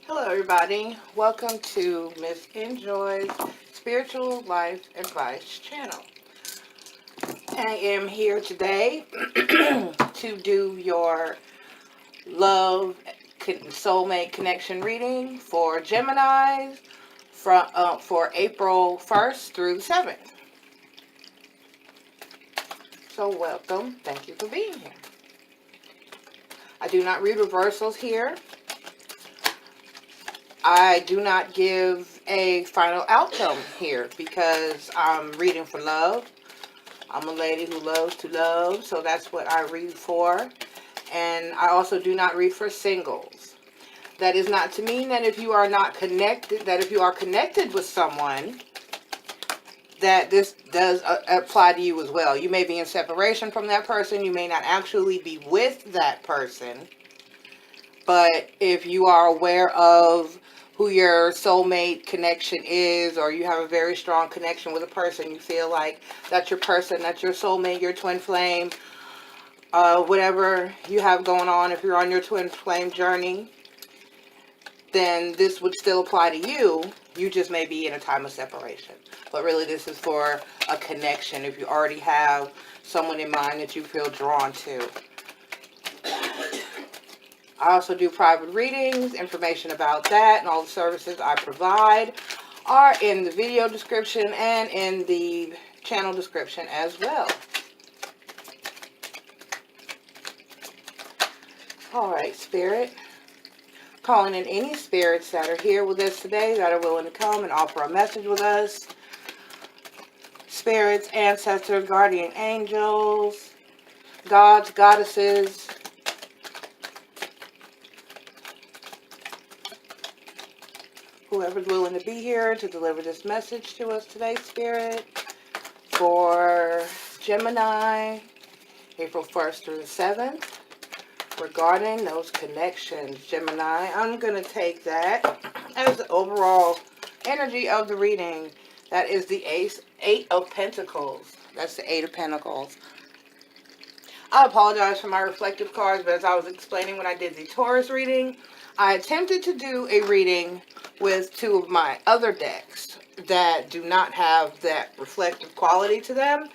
Hello everybody, welcome to Miss Enjoy's Spiritual Life Advice channel. I am here today to do your love soulmate connection reading for Geminis for April 1st through the 7th. So welcome, thank you for being here. I do not read reversals here. I do not give a final outcome here because I'm reading for love. I'm a lady who loves to love, so that's what I read for. And I also do not read for singles. That is not to mean that if you are not connected, that if you are connected with someone, that this does apply to you as well. You may be in separation from that person. You may not actually be with that person. But if you are aware of who your soulmate connection is, or you have a very strong connection with a person, you feel like that's your person, that's your soulmate, your twin flame, whatever you have going on, if you're on your twin flame journey, then this would still apply to you. You just may be in a time of separation. But really this is for a connection if you already have someone in mind that you feel drawn to. I also do private readings. Information about that and all the services I provide are in the video description and in the channel description as well. Alright, Spirit. Calling in any spirits that are here with us today that are willing to come and offer a message with us. Spirits, ancestors, guardian angels, gods, goddesses, whoever's willing to be here to deliver this message to us today, Spirit, for Gemini, April 1st through the 7th, regarding those connections. Gemini, I'm going to take that as the overall energy of the reading. That is the Eight of Pentacles. That's the Eight of Pentacles. I apologize for my reflective cards, but as I was explaining when I did the Taurus reading, I attempted to do a reading with two of my other decks that do not have that reflective quality to them.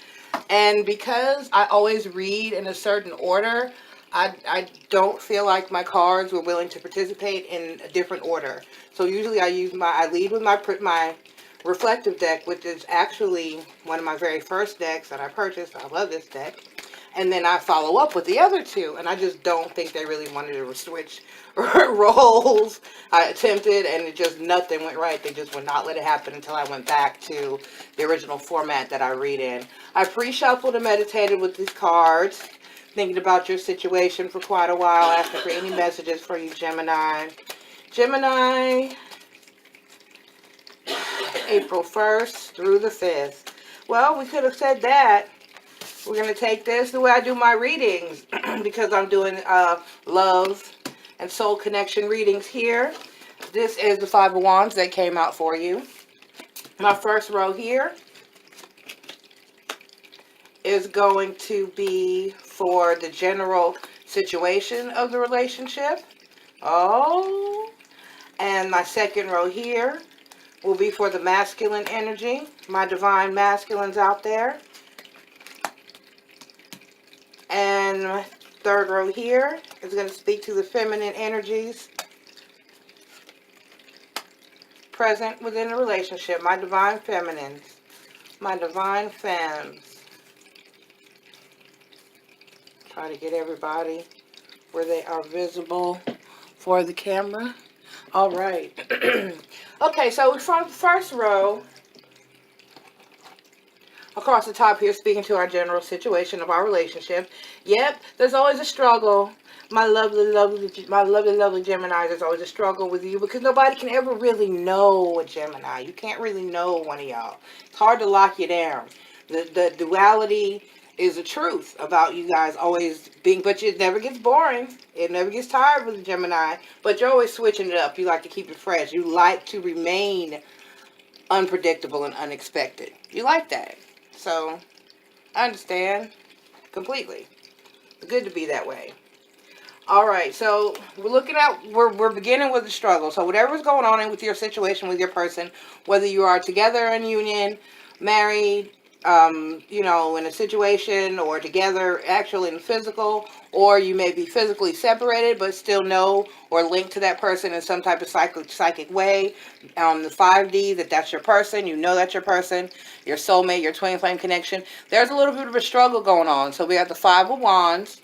And because I always read in a certain order, I don't feel like my cards were willing to participate in a different order. So usually I lead with my reflective deck, which is actually one of my very first decks that I purchased. I love this deck. And then I follow up with the other two, and I just don't think they really wanted to switch roles. I attempted, and nothing went right. They just would not let it happen until I went back to the original format that I read in. I pre-shuffled and meditated with these cards, thinking about your situation for quite a while, asking for any messages for you, Gemini. Gemini, April 1st through the 5th. Well, we could have said that. We're going to take this the way I do my readings because I'm doing love and soul connection readings here. This is the Five of Wands that came out for you. My first row here is going to be for the general situation of the relationship. Oh, and my second row here will be for the masculine energy, my divine masculines out there. And my third row here is going to speak to the feminine energies present within the relationship, my divine feminines, my divine femmes. Try to get everybody where they are visible for the camera. All right. Okay, so from the first row, across the top here, speaking to our general situation of our relationship. Yep, there's always a struggle. My lovely Gemini, there's always a struggle with you because nobody can ever really know a Gemini. You can't really know one of y'all. It's hard to lock you down. The duality is the truth about you guys always being, but it never gets boring. It never gets tired with a Gemini, but you're always switching it up. You like to keep it fresh. You like to remain unpredictable and unexpected. You like that. So, I understand completely. It's good to be that way. All right, so we're beginning with the struggle. So whatever's going on with your situation with your person, whether you are together in union, married, in a situation, or together actually in physical, or you may be physically separated but still know or linked to that person in some type of psychic way. The 5D, that's your person. You know that's your person, your soulmate, your twin flame connection. There's a little bit of a struggle going on. So we have the 5 of Wands.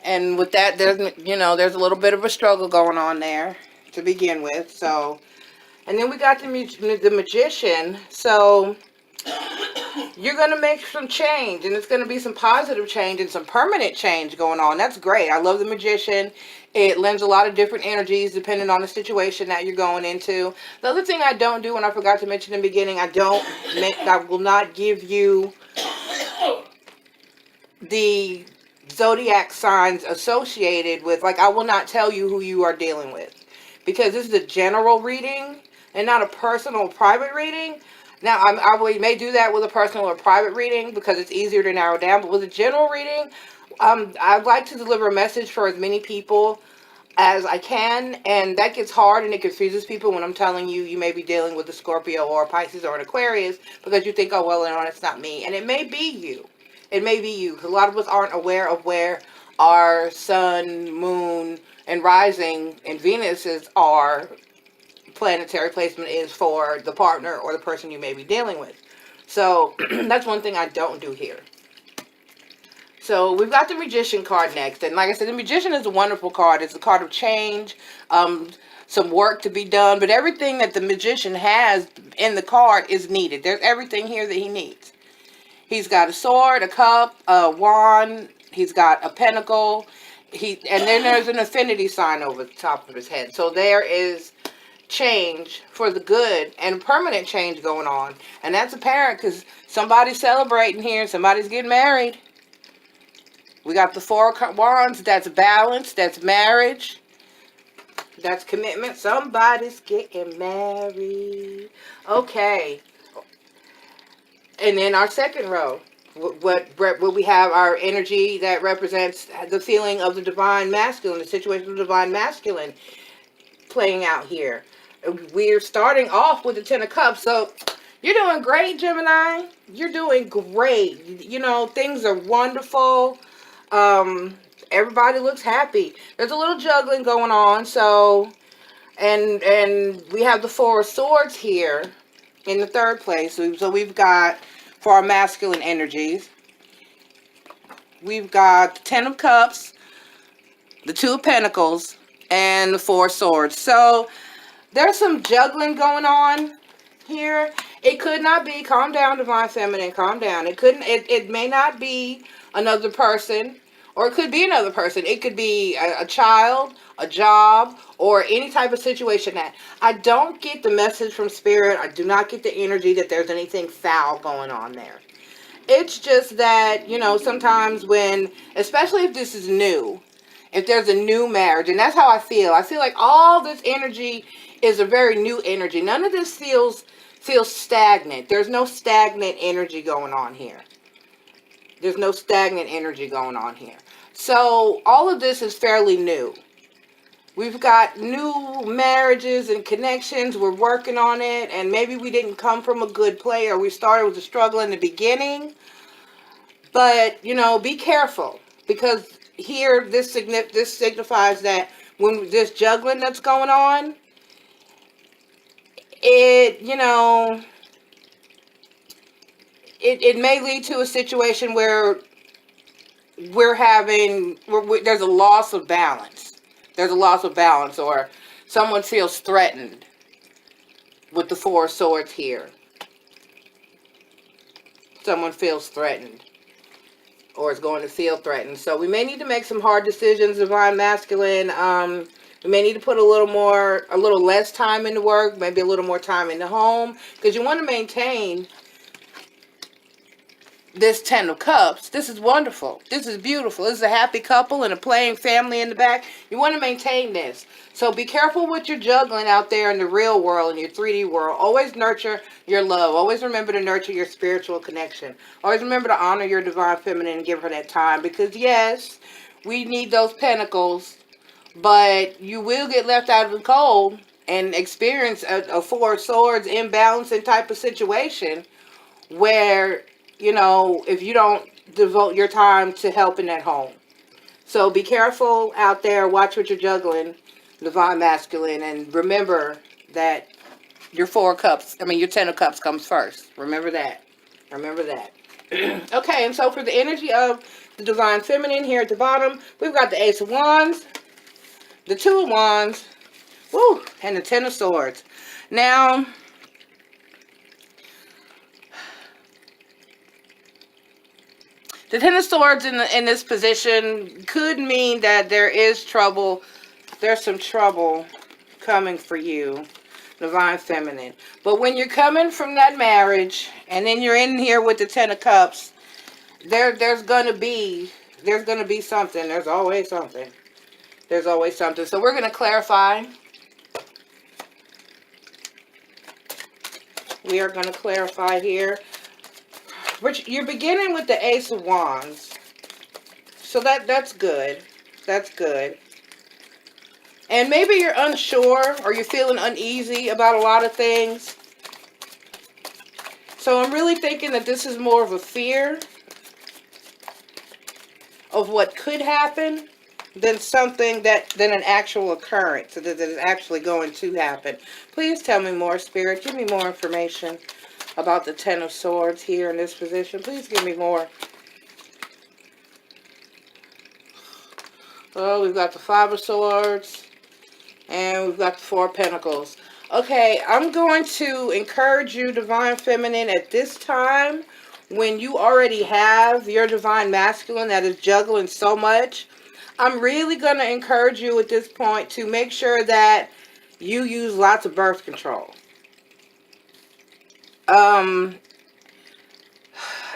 And with that, there's a little bit of a struggle going on there to begin with. So, and then we got the Magician. So you're going to make some change, and it's going to be some positive change and some permanent change going on. That's great. I love the Magician. It lends a lot of different energies depending on the situation that you're going into. The other thing I don't do, and I forgot to mention in the beginning, I will not give you the zodiac signs associated with, I will not tell you who you are dealing with, because this is a general reading and not a personal private reading. Now, I may do that with a personal or private reading because it's easier to narrow down, but with a general reading, I'd like to deliver a message for as many people as I can, and that gets hard and it confuses people when I'm telling you you may be dealing with a Scorpio or a Pisces or an Aquarius, because you think, oh, well, no, it's not me, and it may be you. It may be you, because a lot of us aren't aware of where our sun, moon, and rising and Venus's are planetary placement is for the partner or the person you may be dealing with. So that's one thing I don't do here. So we've got the Magician card next, and like I said, the Magician is a wonderful card. It's a card of change, some work to be done, but everything that the Magician has in the card is needed. There's everything here that he needs. He's got a sword, a cup, a wand. He's got a pentacle. And then there's an infinity sign over the top of his head. So there is change for the good and permanent change going on. And that's apparent because somebody's celebrating here. Somebody's getting married. We got the 4 of Wands. That's balance. That's marriage. That's commitment. Somebody's getting married. Okay. And then our second row, what we have, our energy that represents the feeling of the divine masculine, the situation of the divine masculine playing out here. We're starting off with the 10 of Cups. So you're doing great, Gemini. You're doing great. Things are wonderful. Everybody looks happy. There's a little juggling going on. So, and we have the 4 of Swords here in the third place. So we've got, for our masculine energies, we've got the 10 of Cups, the 2 of Pentacles, and the 4 of Swords. So there's some juggling going on here. It could not be, calm down, Divine Feminine, calm down. It may not be another person, or it could be another person. It could be a child, a job, or any type of situation that I don't get the message from Spirit. I do not get the energy that there's anything foul going on there. It's just that, sometimes when, especially if this is new, if there's a new marriage, and that's how I feel. I feel like all this energy is a very new energy. None of this feels stagnant. There's no stagnant energy going on here. There's no stagnant energy going on here. So all of this is fairly new. We've got new marriages and connections. We're working on it. And maybe we didn't come from a good place, or we started with a struggle in the beginning. But, be careful. Because here, this signifies that when this juggling that's going on, it may lead to a situation where there's a loss of balance. There's a loss of balance, or someone feels threatened with the 4 of Swords here. Someone feels threatened, or is going to feel threatened. So we may need to make some hard decisions, Divine Masculine. We may need to put a little less time into work, maybe a little more time in the home, because you want to maintain this 10 of Cups. This is wonderful. This is beautiful. This is a happy couple and a playing family in the back. You want to maintain this. So be careful what you're juggling out there in the real world, in your 3D world. Always nurture your love. Always remember to nurture your spiritual connection. Always remember to honor your Divine Feminine and give her that time. Because yes, we need those pentacles but you will get left out of the cold and experience a Four of Swords imbalancing type of situation where, you know, if you don't devote your time to helping at home. So be careful out there. Watch what you're juggling, Divine Masculine, and remember that your your 10 of Cups comes first. Remember that. Remember that. Okay, and so for the energy of the Divine Feminine here at the bottom, we've got the Ace of Wands, the Two of Wands, woo, and the Ten of Swords. Now, the Ten of Swords in this position could mean that there is trouble. There's some trouble coming for you, Divine Feminine. But when you're coming from that marriage, and then you're in here with the Ten of Cups, there's gonna be something. There's always something. There's always something. So we're gonna clarify. We are gonna clarify here. Which you're beginning with the Ace of Wands. So that's good. That's good. And maybe you're unsure or you're feeling uneasy about a lot of things. So I'm really thinking that this is more of a fear of what could happen than an actual occurrence that is actually going to happen. Please tell me more, Spirit. Give me more information about the Ten of Swords here in this position. Please give me more. Oh, we've got the Five of Swords. And we've got the Four of Pentacles. Okay, I'm going to encourage you, Divine Feminine, at this time, when you already have your Divine Masculine that is juggling so much, I'm really going to encourage you at this point to make sure that you use lots of birth control. And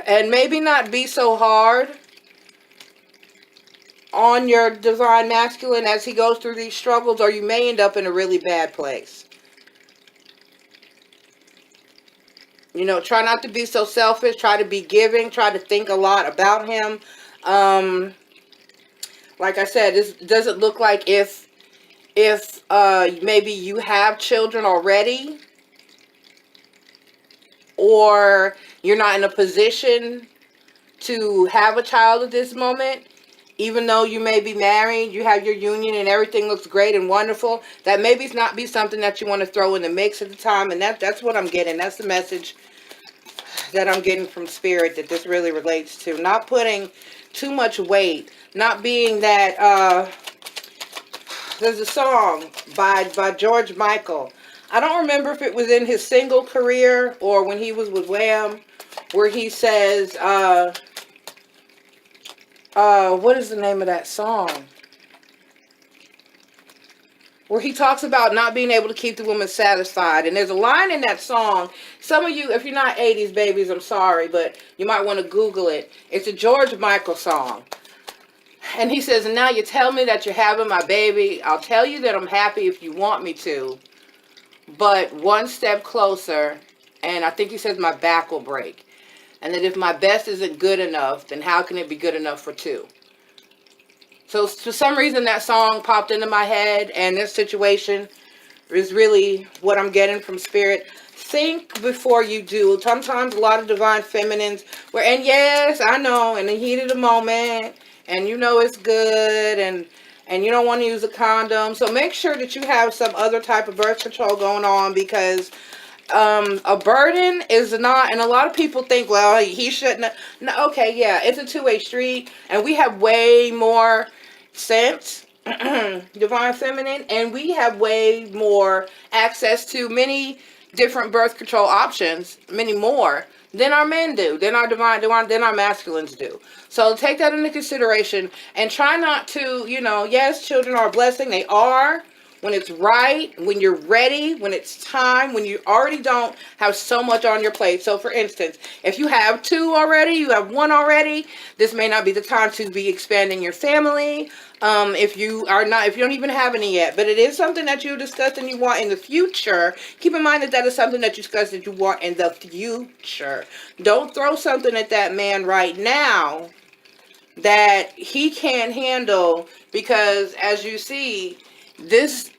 maybe not be so hard on your Divine Masculine as he goes through these struggles, or you may end up in a really bad place. You know, try not to be so selfish. Try to be giving. Try to think a lot about him. Like I said, this doesn't look like if maybe you have children already, or you're not in a position to have a child at this moment. Even though you may be married, you have your union and everything looks great and wonderful, that maybe it's not be something that you want to throw in the mix at the time. And that's what I'm getting. That's the message that I'm getting from Spirit that this really relates to. Not putting too much weight. Not being that, there's a song by George Michael. I don't remember if it was in his single career or when he was with Wham, where he says, what is the name of that song? Where he talks about not being able to keep the woman satisfied. And there's a line in that song. Some of you, if you're not 80s babies, I'm sorry, but you might want to Google it. It's a George Michael song. And he says, now you tell me that you're having my baby. I'll tell you that I'm happy if you want me to. But one step closer, and I think he says my back will break. And that if my best isn't good enough, then how can it be good enough for two? So for some reason that song popped into my head, and this situation is really what I'm getting from Spirit. Think before you do. Sometimes a lot of Divine Feminines, and yes, I know, in the heat of the moment, and you know it's good, and you don't want to use a condom. So make sure that you have some other type of birth control going on, because a burden is not, and a lot of people think, well, he shouldn't. No, okay, yeah, it's a two-way street, and we have way more sense, Divine Feminine, and we have way more access to many different birth control options, many more than our men do, than our masculines do. So take that into consideration, and try not to, yes, children are a blessing. They are. When it's right, when you're ready, when it's time, when you already don't have so much on your plate. So for instance, if you have two already, you have one already, this may not be the time to be expanding your family. If you don't even have any yet, but it is something that you discuss and you want in the future. Keep in mind that is something that you discuss that you want in the future. Don't throw something at that man right now that he can't handle, because as you see, this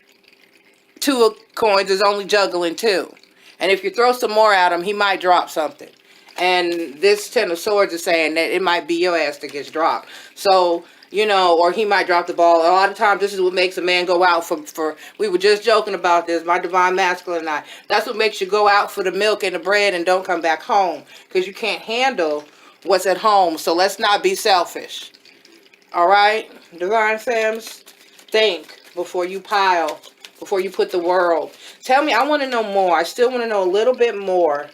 two of coins is only juggling two. And if you throw some more at him, he might drop something. And this Ten of Swords is saying that it might be your ass that gets dropped. So, you know, or he might drop the ball. A lot of times this is what makes a man go out for we were just joking about this, my divine masculine and I. That's what makes you go out for the milk and the bread and don't come back home. Because you can't handle what's at home. So let's not be selfish. Alright? Divine Fams, think before you pile. Before you put the world. Tell me, I want to know more. I still want to know a little bit more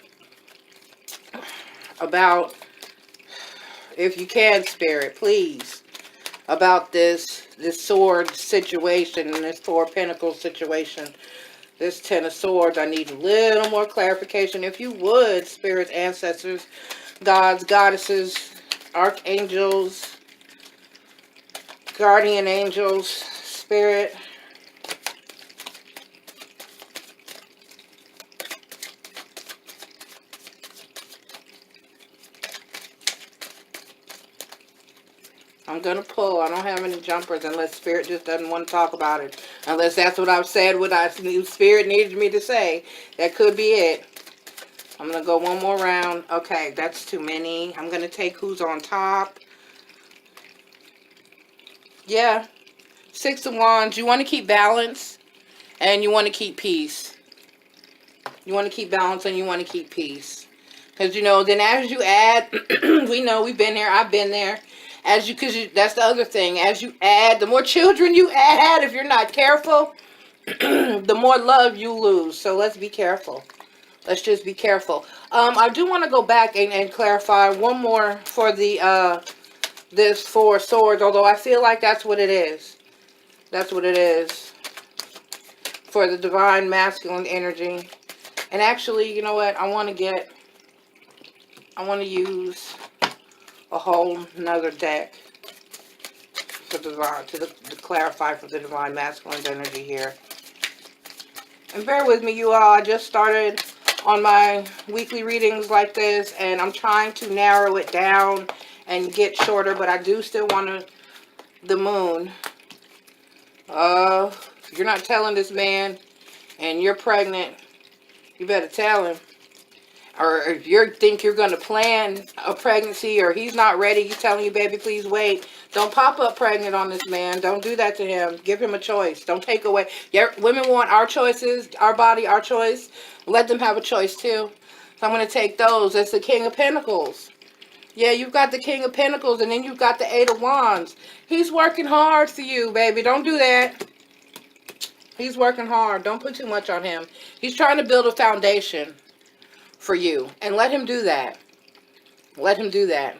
about, if you can, Spirit, please, about this sword situation and this Four of Pentacles situation. This Ten of Swords, I need a little more clarification. If you would, spirits, ancestors, gods, goddesses, archangels, guardian angels, Spirit. I'm going to pull. I don't have any jumpers unless Spirit just doesn't want to talk about it. Unless that's what I've said, what Spirit needed me to say. That could be it. I'm going to go one more round. Okay, that's too many. I'm going to take who's on top. Yeah. Six of Wands. You want to keep balance and you want to keep peace. You want to keep balance and you want to keep peace. Because, you know, then as you add, we know we've been there. I've been there. As you, because that's the other thing. As you add, the more children you add, if you're not careful, the more love you lose. So let's be careful. Let's just be careful. I do want to go back and clarify one more for the this Four of Swords. Although I feel like that's what it is. That's what it is for the divine masculine energy. And actually, you know what? I want to use a whole nother deck for divine, to clarify for the divine masculine energy here. And bear with me, you all. I just started on my weekly readings like this, and I'm trying to narrow it down and get shorter, but I do still want the moon. You're not telling this man, and you're pregnant, you better tell him. Or if you think you're going to plan a pregnancy or he's not ready, he's telling you, baby, please wait. Don't pop up pregnant on this man. Don't do that to him. Give him a choice. Don't take away. Yeah, women want our choices, our body, our choice. Let them have a choice too. So I'm going to take those. It's the King of Pentacles. Yeah, you've got the King of Pentacles and then you've got the Eight of Wands. He's working hard for you, baby. Don't do that. He's working hard. Don't put too much on him. He's trying to build a foundation for you, and let him do that. Let him do that.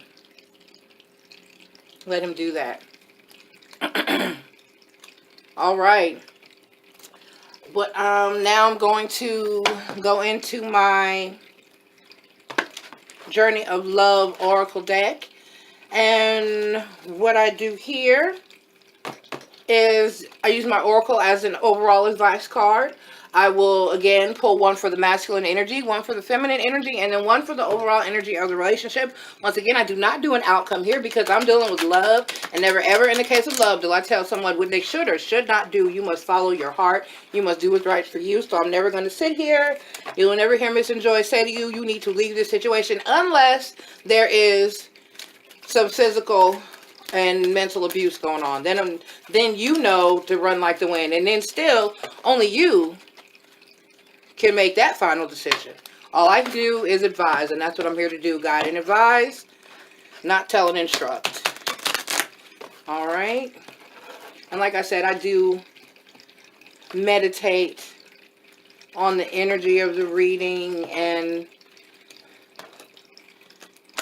Let him do that. All right. But now I'm going to go into my Journey of Love Oracle deck, and what I do here is I use my Oracle as an overall advice card. I will, again, pull one for the masculine energy, one for the feminine energy, and then one for the overall energy of the relationship. Once again, I do not do an outcome here because I'm dealing with love. And never, ever in the case of love do I tell someone what they should or should not do. You must follow your heart. You must do what's right for you. So I'm never going to sit here. You will never hear Missn Joy say to you, you need to leave this situation unless there is some physical and mental abuse going on. Then you know to run like the wind. And then still, only you can make that final decision. All I can do is advise, and that's what I'm here to do. Guide and advise, not tell and instruct. All right. And like I said, I do meditate on the energy of the reading and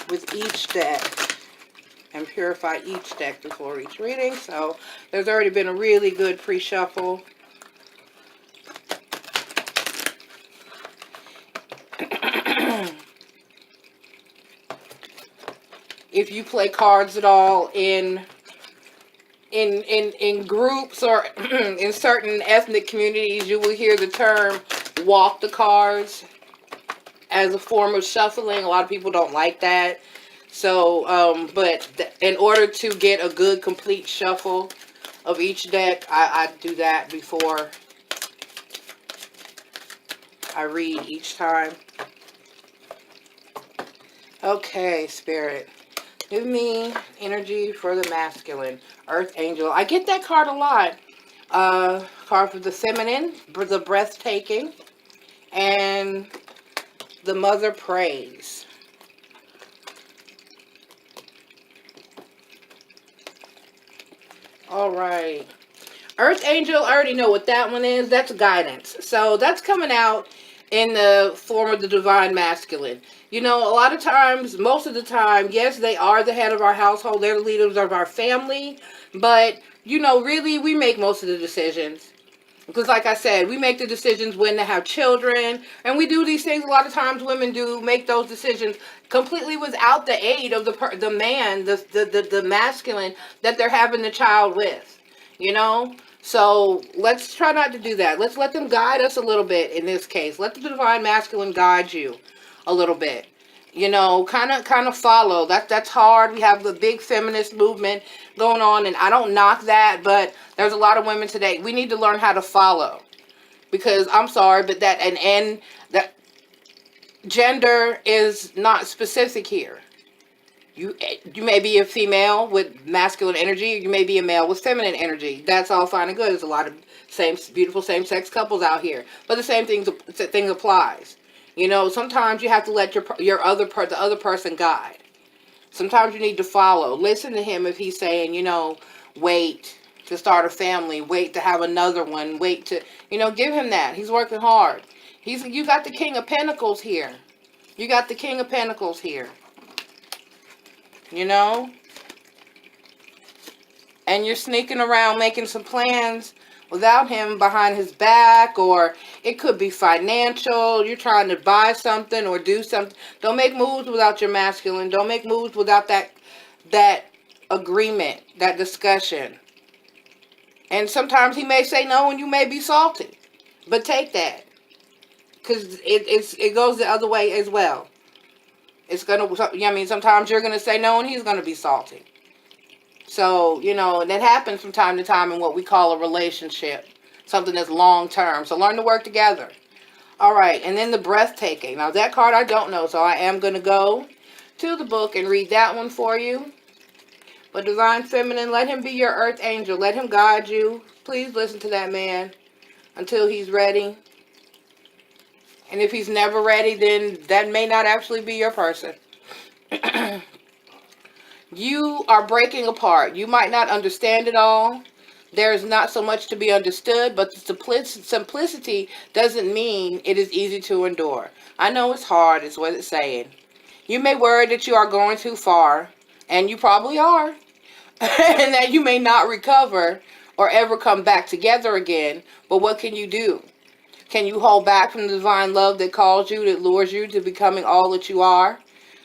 with each deck, and purify each deck before each reading. So there's already been a really good pre-shuffle. If you play cards at all in groups or in certain ethnic communities, you will hear the term walk the cards as a form of shuffling. A lot of people don't like that. So, but in order to get a good complete shuffle of each deck, I do that before I read each time. Okay, Spirit. Give me energy for the masculine. Earth Angel. I get that card a lot. Card for the feminine, the breathtaking, and the mother praise. All right. Earth Angel, I already know what that one is. That's guidance. So that's coming out in the form of the divine masculine. You know, a lot of times, most of the time, yes, they are the head of our household. They're the leaders of our family. But, you know, really, we make most of the decisions. Because like I said, we make the decisions when to have children. And we do these things a lot of times. Women do make those decisions completely without the aid of the man, the masculine that they're having the child with. You know? So let's try not to do that. Let's let them guide us a little bit in this case. Let the divine masculine guide you a little bit. You know, kind of follow. That's hard. We have the big feminist movement going on, and I don't knock that, but there's a lot of women today. We need to learn how to follow, because I'm sorry, but that gender is not specific here. You may be a female with masculine energy. You may be a male with feminine energy. That's all fine and good. There's a lot of beautiful same-sex couples out here, but the same thing applies. You know, sometimes you have to let the other person guide. Sometimes you need to follow. Listen to him if he's saying, you know, wait to start a family, wait to have another one, wait to, you know, give him that. He's working hard. You got the King of Pentacles here. You got the King of Pentacles here. You know? And you're sneaking around making some plans without him behind his back, or it could be financial. You're trying to buy something or do something. Don't make moves without your masculine. Don't make moves without that agreement, that discussion. And sometimes he may say no and you may be salty. But take that. Because it goes the other way as well. It's going to, I mean, sometimes you're going to say no and he's going to be salty. So, you know, and that happens from time to time in what we call a relationship. Something that's long term. So learn to work together. All right. And then the breathtaking. Now that card I don't know. So I am going to go to the book and read that one for you. But Divine Feminine, let him be your earth angel. Let him guide you. Please listen to that man until he's ready. And if he's never ready, then that may not actually be your person. You are breaking apart. You might not understand it all. There's not so much to be understood, but the simplicity doesn't mean it is easy to endure. I know it's hard, is what it's saying. You may worry that you are going too far, and you probably are, and that you may not recover or ever come back together again, but what can you do? Can you hold back from the divine love that calls you, that lures you to becoming all that you are,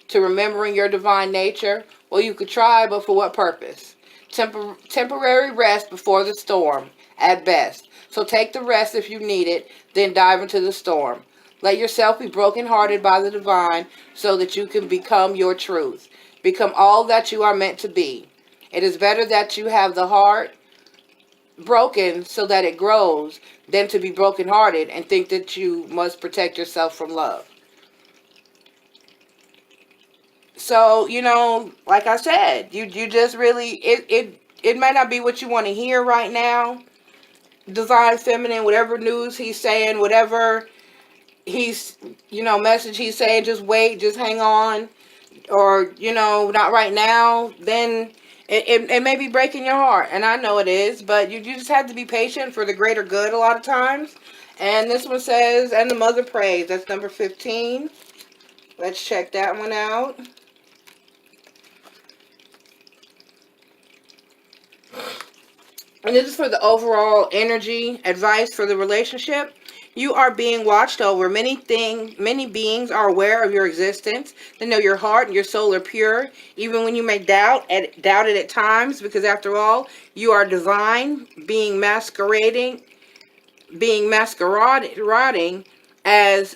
to remembering your divine nature? Well, you could try, but for what purpose? Temporary rest before the storm, at best. So take the rest if you need it, then dive into the storm. Let yourself be brokenhearted by the divine so that you can become your truth. Become all that you are meant to be. It is better that you have the heart broken so that it grows than to be brokenhearted and think that you must protect yourself from love. So, you know, like I said, you just really, it might not be what you want to hear right now. Divine Feminine, whatever news he's saying, whatever he's, you know, message he's saying, just wait, just hang on, or, you know, not right now, then it may be breaking your heart. And I know it is, but you just have to be patient for the greater good a lot of times. And this one says, and the mother prays. That's number 15. Let's check that one out. And this is for the overall energy advice for the relationship. You are being watched over. Many beings are aware of your existence. They know your heart and your soul are pure, even when you may doubt it at times, because after all, you are divine, being masquerading as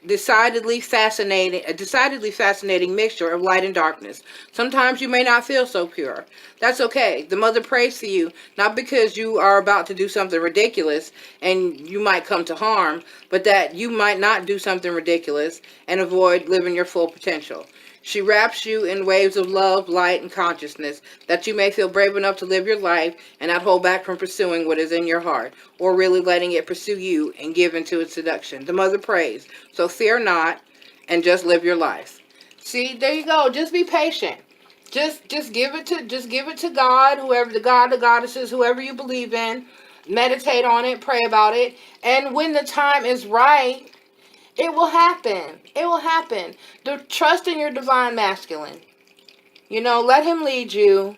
decidedly fascinating mixture of light and darkness. Sometimes you may not feel so pure. That's okay. The mother prays for you, not because you are about to do something ridiculous and you might come to harm, but that you might not do something ridiculous and avoid living your full potential. She wraps you in waves of love, light, and consciousness that you may feel brave enough to live your life and not hold back from pursuing what is in your heart, or really letting it pursue you and give into its seduction. The mother prays, so fear not and just live your life. See, there you go. Just be patient. Just give it to God, whoever the God, the goddesses, whoever you believe in. Meditate on it, pray about it, and when the time is right, it will happen. It will happen. Trust in your divine masculine. Let him lead you.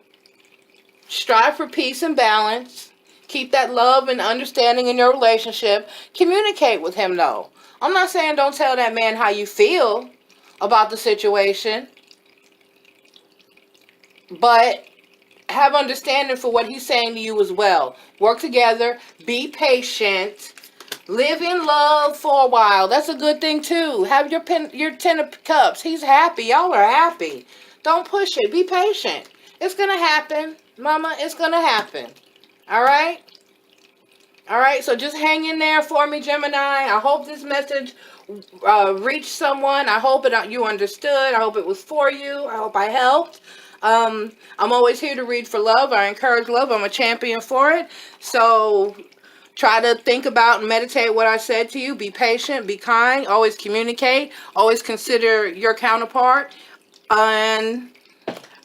Strive for peace and balance. Keep that love and understanding in your relationship. Communicate with him, though. I'm not saying don't tell that man how you feel about the situation, but have understanding for what he's saying to you as well. Work together. Be patient. Live in love for a while. That's a good thing too. Have your 10 of cups. He's happy. Y'all are happy. Don't push it. Be patient. It's going to happen. Mama, it's going to happen. All right? All right. So just hang in there for me, Gemini. I hope this message reached someone. I hope you understood. I hope it was for you. I hope I helped. I'm always here to read for love. I encourage love. I'm a champion for it. So try to think about and meditate what I said to you. Be patient, be kind, always communicate, always consider your counterpart. And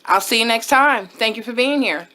I'll see you next time. Thank you for being here.